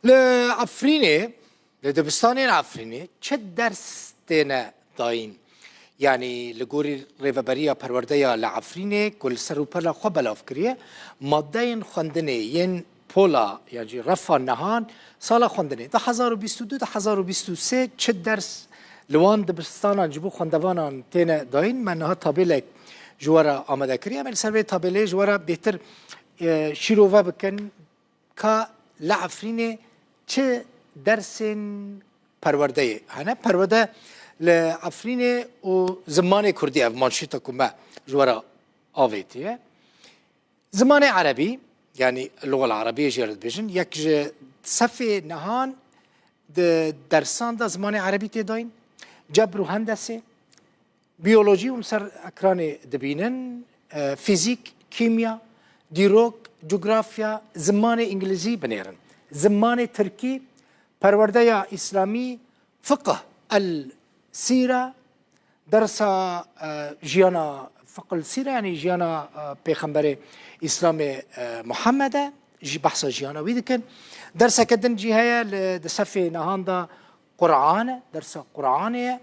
لعفرینه لدبستان عفرینه چه درس تینا داین يعني لجوري ريفابريا پرورديا لعفرينه كل سروبلا خبلاف كريه مادين خندنه ين بولا يعني رفع نهان سال خندنه ده 1022 ده 1023 چه درس لوان دبستان جبو خندوانان تينا داين منها تابلك جوارا آماده كريه من سروي تابله جوارا بهتر شيروفا بكن كا لعفرينه چه درسين پرورده هنه پرورده لعفرینه و زمان کردی اف مانشیتا کما جوارا آویتیه زمان عربی يعني اللغة العربية جرد بيجن يك صفي نهان درسان دا زمان عربي تداين جبر وهندسة بيولوجي ومسر أكراني دبينن فيزيك كيمياء ديروك جغرافيا زمان إنجليزي بنيرن زمان تركي پرورديا إسلامي فقه السيرة درس جيانا فقه السيرة يعني جيانا پیغمبر إسلام محمد جي بحث جيانا ويدكن درس كدن جي هيا لدسفي نهاندا قرآن درس قرآنية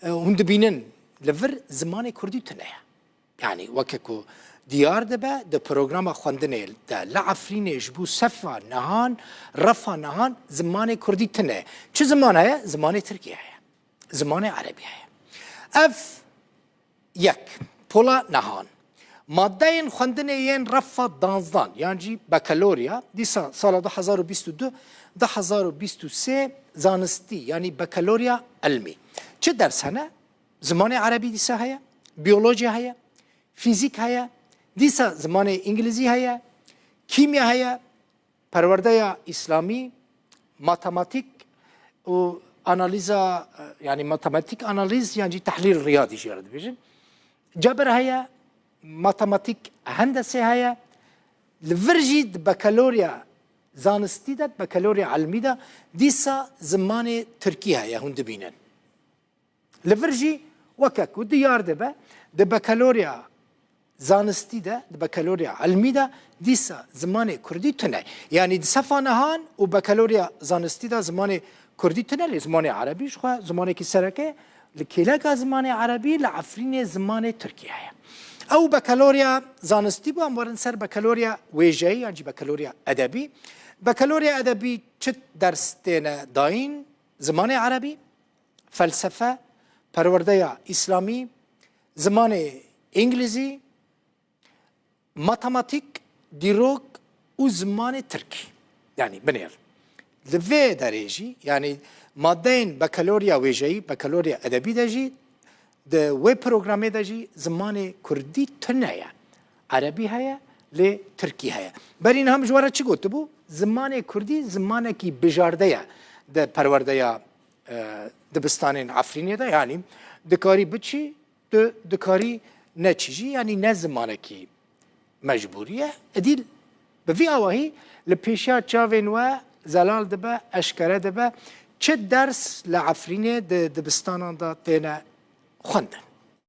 هند بينن لفر زمان كردي تنايا يعني وككو ديار دبا ده برنامج خواندنه ده لعفرين جبو صفا نهان رفا نهان زمان كردي تنايا چه زمان هيا زمان تركيا هيا زمان عربي هيا اف يك بولا نهان مادين خواندنه ين رفا دانزدان يعني بكالوريا ديسا سال 2022 2023 زانستي يعني بكالوريا علمي چه درس هنا زمان عربي ديسا هيا بيولوجيا هيا فيزيك هيا ديسا زمان انجليزي هيا كيمياء هيا پرورديا اسلامي ماتماتيك و اناليزا يعني ماتماتيك اناليز يعني تحليل رياضي جرد بيجن جبر هيا ماتماتيك هندسه هيا لفرجيد بكالوريا زانستي دا بكالوريا علمي دا ديسا زمان تركي هيا هند بينن لفرجي وكك وديار دبا د بكالوريا زانستي دا د بكالوريا علمي دا ديسا زمان كردي تناي يعني د صفا نهان و بكالوريا زانستي دا زمان كردي تناي زمان عربي شو زمان كي سركه لكيلاكا زمان عربي لعفرين زمان تركي هيا او بكالوريا زانستي بو امورن سر بكالوريا ويجي يعني بكالوريا ادبي بكالوريا ادبي چه درس تينا داين زمان عربي فلسفه پرورديا اسلامي زمان انجليزي ماتماتيك ديروك و زمان تركي يعني بنير لفي درجي يعني مادين بكالوريا ويجي بكالوريا ادبي دجي ده ويب بروجرامي دجي زمان كردي تنايا عربي هيا لتركي هيا برين هم جوارا چي گوتبو زمان كردي زمان كي بجارديا ده پرورديا دبستان عفرينية ده يعني دكاري بچي دكاري نتيجي يعني نزمانه كي مجبورية اديل بفي اواهي لبيشا تشافين و زلال دبا اشكره دبا چه درس لعفرينية دبستان دا تينا خواندن